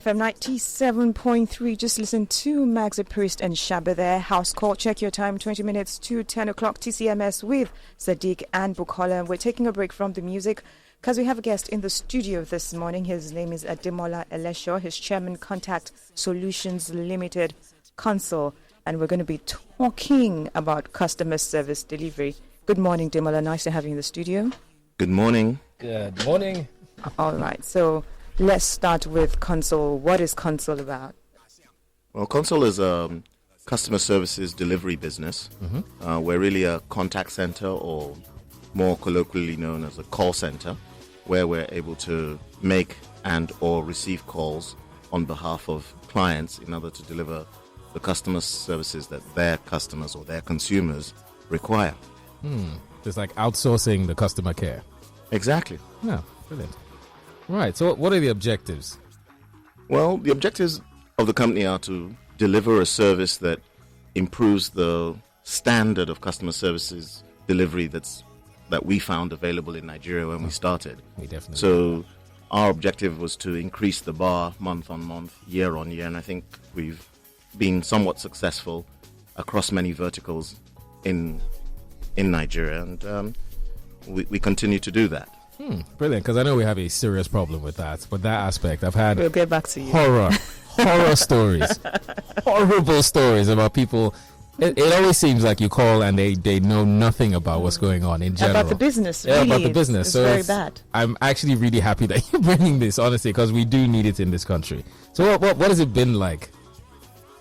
FM 97.3. Just listen to Max Priest and Shabba there. House call. Check your time. 20 minutes to 10 o'clock. TCMS with Sadiq and Bukola. We're taking a break from the music because we have a guest in the studio this morning. His name is DEm ELESO. His chairman, Contact Solutions Limited Council. And we're going to be talking about customer service delivery. Good morning, Demola. Nice to have you in the studio. Good morning. Good morning. All right. So let's start with Console. What is Console about? Well, Console is a customer services delivery business. We're really a contact center, or more colloquially known as a call center, where we're able to make and or receive calls on behalf of clients in order to deliver the customer services that their customers or their consumers require. It's like outsourcing the customer care. Exactly. Yeah, brilliant. Right, so what are the objectives? Well, the objectives of the company are to deliver a service that improves the standard of customer services delivery that we found available in Nigeria when we started. We definitely. So our objective was to increase the bar month on month, year on year, and I think we've been somewhat successful across many verticals in Nigeria, and we continue to do that. Brilliant, because I know we have a serious problem with that. But that aspect, I've had We'll get back to you. horror stories, horrible stories about people. It always seems like you call and they know nothing about what's going on in general. About the business, Yeah, really. about the business. It's So very bad. I'm actually really happy that you're bringing this, honestly, because we do need it in this country. So what has it been like?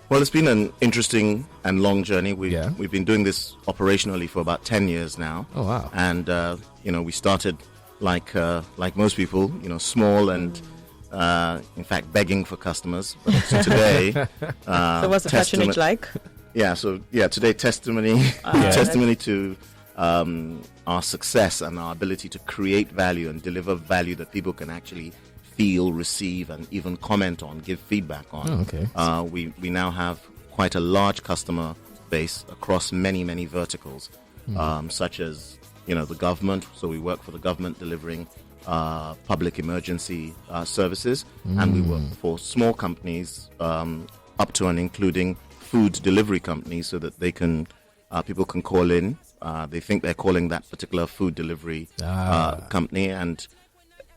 Well, it's been an interesting and long journey. We've been doing this operationally for about 10 years now. Oh, wow. And we started like most people, small and in fact begging for customers. But so today, So what's the patronage like? Today testimony to our success and our ability to create value and deliver value that people can actually feel, receive, and even comment on, give feedback on. Oh, okay. We now have quite a large customer base across many verticals, such as the government. So we work for the government delivering public emergency services, and we work for small companies up to and including food delivery companies, so that they can people can call in. They think they're calling that particular food delivery company, and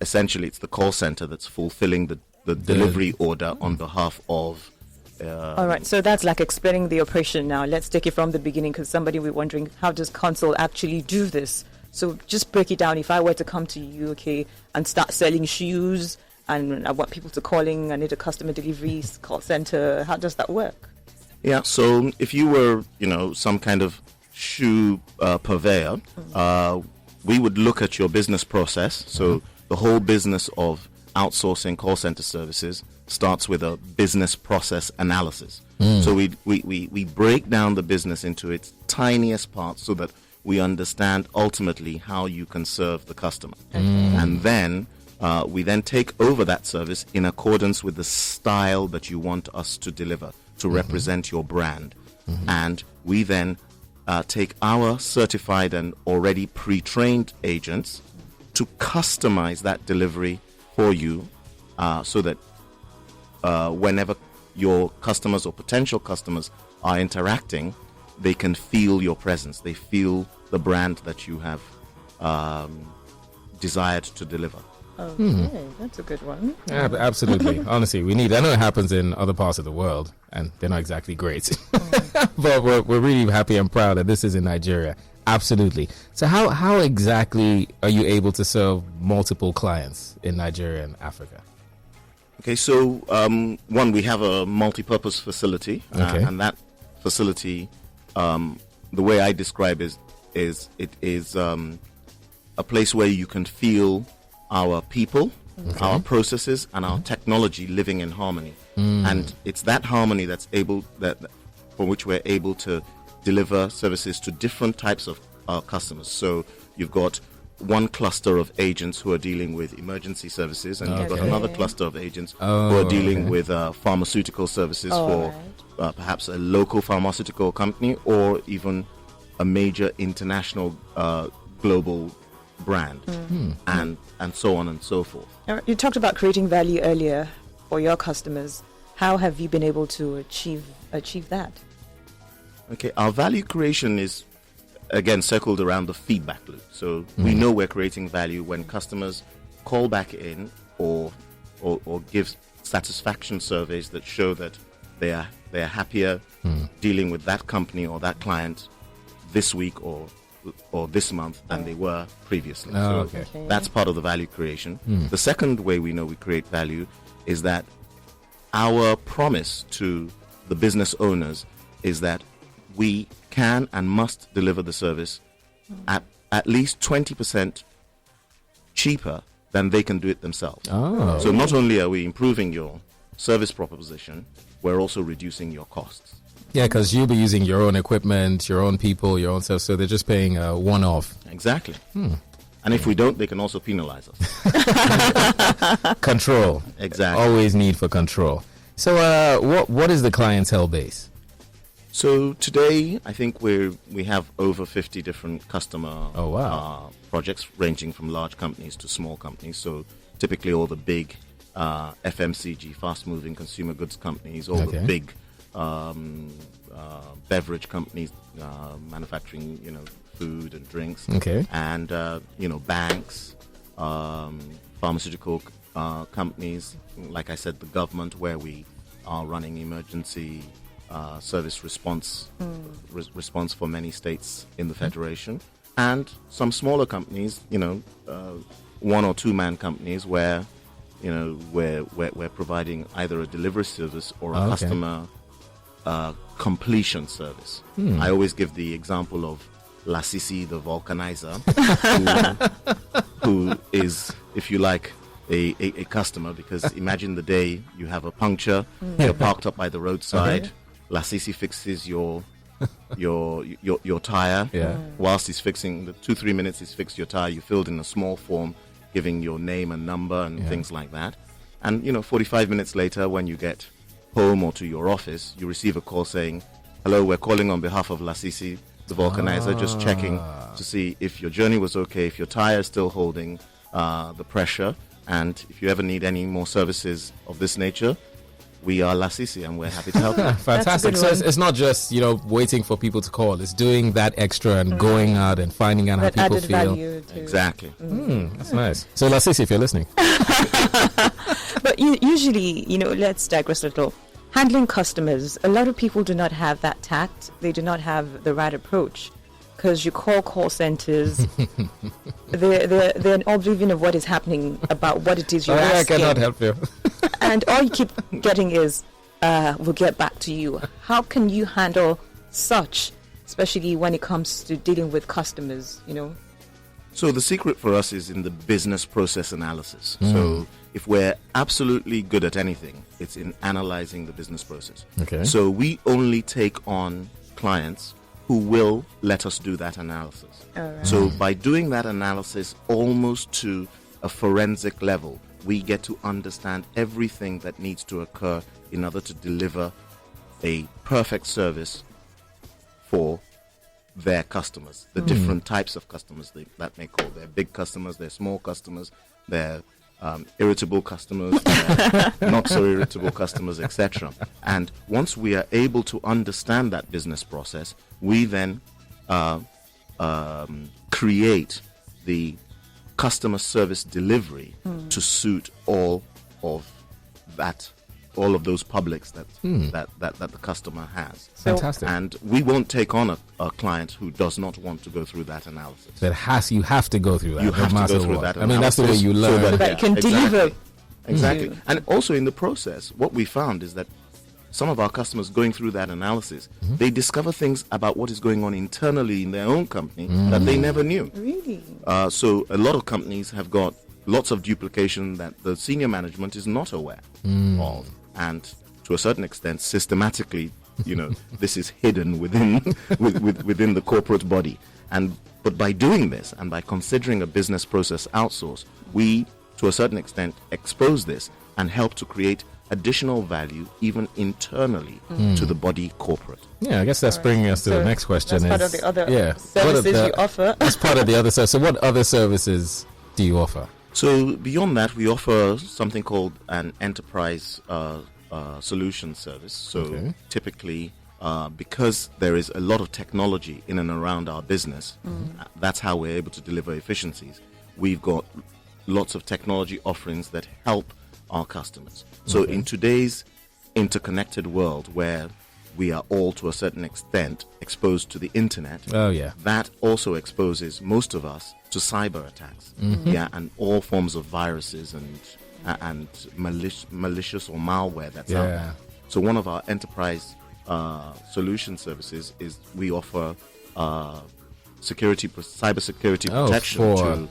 essentially it's the call center that's fulfilling the delivery order on behalf of. All right, so that's like explaining the operation now. Let's take it from the beginning, because somebody will be wondering, how does Console actually do this? So just break it down. If I were to come to you, okay, and start selling shoes, and I want people to calling, I need a customer delivery call center, how does that work? Yeah, so if you were, some kind of shoe purveyor, we would look at your business process. So the whole business of outsourcing call center services starts with a business process analysis. So we break down the business into its tiniest parts so that we understand ultimately how you can serve the customer. And then we then take over that service in accordance with the style that you want us to deliver, to represent your brand. And we then take our certified and already pre-trained agents to customize that delivery for you, so that whenever your customers or potential customers are interacting, they can feel your presence. They feel the brand that you have desired to deliver. Okay, that's a good one. Yeah, absolutely. Honestly, we need. I know it happens in other parts of the world, and they're not exactly great. But we're really happy and proud that this is in Nigeria. Absolutely. So how exactly are you able to serve multiple clients in Nigeria and Africa? Okay, so one, we have a multi-purpose facility, and that facility, the way I describe it is a place where you can feel our people, our processes, and our technology living in harmony. And it's that harmony for which we're able to deliver services to different types of customers. So you've got one cluster of agents who are dealing with emergency services, and you've got another cluster of agents who are dealing with pharmaceutical services for perhaps a local pharmaceutical company or even a major international global brand, and so on and so forth. You talked about creating value earlier. for your customers. How have you been able to achieve that? Okay, our value creation is again circled around the feedback loop. So we know we're creating value when customers call back in or give satisfaction surveys that show that they are happier dealing with that company or that client this week or this month than they were previously. Okay. That's part of the value creation. The second way we know we create value is that our promise to the business owners is that we can and must deliver the service at least 20% cheaper than they can do it themselves. Oh. So not only are we improving your service proposition, we're also reducing your costs. Yeah, because you'll be using your own equipment, your own people, your own stuff, so they're just paying one-off. Exactly. And if we don't, they can also penalize us. Control. Exactly. Always need for control. So what is the clientele base? So today, I think we have over 50 different customer projects ranging from large companies to small companies. So typically all the big FMCG, fast-moving consumer goods companies, all the big beverage companies manufacturing, food and drinks, and banks, pharmaceutical companies, like I said, the government, where we are running emergency service response for many states in the federation, and some smaller companies, one or two man companies where we're providing either a delivery service or a customer completion service. I always give the example of Lasisi, the vulcanizer, who is, if you like, a customer, because imagine the day you have a puncture, you're parked up by the roadside, Lasisi fixes your tire. Whilst he's fixing, the 2-3 minutes he's fixed your tire, you filled in a small form giving your name and number and things like that. And 45 minutes later, when you get home or to your office, you receive a call saying, "Hello, we're calling on behalf of Lasisi, the vulcanizer, just checking to see if your journey was okay, if your tire is still holding the pressure, and if you ever need any more services of this nature, we are Lasisi and we're happy to help you." Fantastic. So it's not just, waiting for people to call. It's doing that extra and going out and finding out That how people added feel. value to- Exactly. That's nice. So Lasisi, if you're listening. But usually, let's digress a little. Handling customers, a lot of people do not have that tact. They do not have the right approach. Because you call centers, they're oblivion of what is happening about what it is you're asking. I cannot help you. And all you keep getting is, we'll get back to you. How can you handle such, especially when it comes to dealing with customers, So the secret for us is in the business process analysis. So if we're absolutely good at anything, it's in analyzing the business process. Okay. So we only take on clients who will let us do that analysis. So by doing that analysis almost to a forensic level, we get to understand everything that needs to occur in order to deliver a perfect service for their customers, the different types of customers that may call. They're big customers, they're small customers, they're irritable customers, they're not so irritable customers, etc. And once we are able to understand that business process, we then create the customer service delivery to suit all of those publics that the customer has. Fantastic. And we won't take on a client who does not want to go through that analysis. You have to go through that. You have no to go matter through what. that I mean, that's the way analysis you learn. so that you can deliver. Exactly. And also in the process, what we found is that some of our customers going through that analysis, they discover things about what is going on internally in their own company that they never knew. Really? So a lot of companies have got lots of duplication that the senior management is not aware of. And to a certain extent, systematically, this is hidden within within the corporate body. But by doing this and by considering a business process outsource, we, to a certain extent, expose this and help to create additional value even internally to the body corporate. Yeah, I guess that's bringing us to the next question. That's part of the other services you offer. That's part of the other service. So what other services do you offer? So beyond that, we offer something called an enterprise solution service. So typically, because there is a lot of technology in and around our business, that's how we're able to deliver efficiencies. We've got lots of technology offerings that help our customers. So in today's interconnected world where we are all to a certain extent exposed to the internet, that also exposes most of us to cyber attacks, and all forms of viruses and malicious or malware that's out there. So one of our enterprise solution services is we offer cybersecurity protection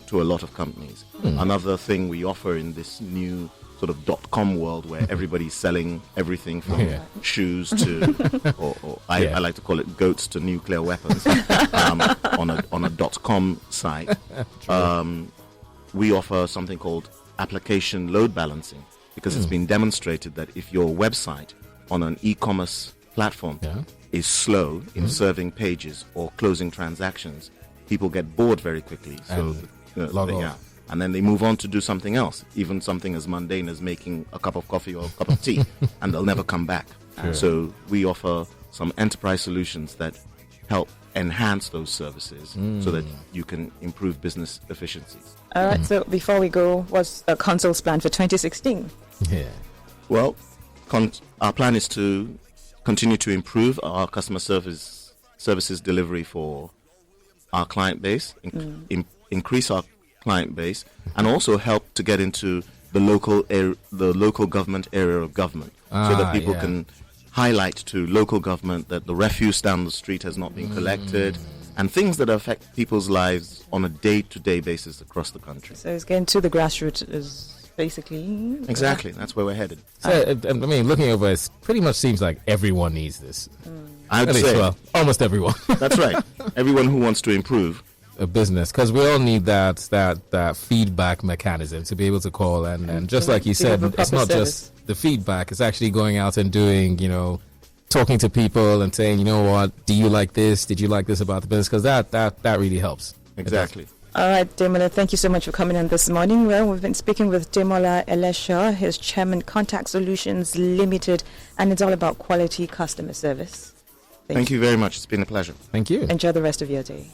to a lot of companies. Another thing we offer in this new sort of .com world where everybody's selling everything from shoes to, or I like to call it goats to nuclear weapons, on a .com site. We offer something called application load balancing, because it's been demonstrated that if your website on an e-commerce platform is slow in serving pages or closing transactions, people get bored very quickly. So log off. And then they move on to do something else, even something as mundane as making a cup of coffee or a cup of tea, and they'll never come back. So we offer some enterprise solutions that help enhance those services so that you can improve business efficiencies. All right, so before we go, what's the Consul's plan for 2016? Well, our plan is to continue to improve our customer services delivery for our client base, increase our client base, and also help to get into the local government area of government, so that people can highlight to local government that the refuse down the street has not been collected, and things that affect people's lives on a day-to-day basis across the country. So it's getting to the grassroots is basically... Exactly, that's where we're headed. So, I mean, looking over, it pretty much seems like everyone needs this. I'd say. Well, almost everyone. That's right. Everyone who wants to improve a business, because we all need that feedback mechanism to be able to call and just like you said, it's not just the feedback, it's actually going out and doing, talking to people and saying, you know what, do you like this, did you like this about the business, because that really helps. Exactly. All right, Demola, thank you so much for coming in this morning. Well, we've been speaking with Demola Elisha, his chairman, Contact Solutions Limited, and it's all about quality customer service. Thank you very much. It's been a pleasure. Thank you. Enjoy the rest of your day.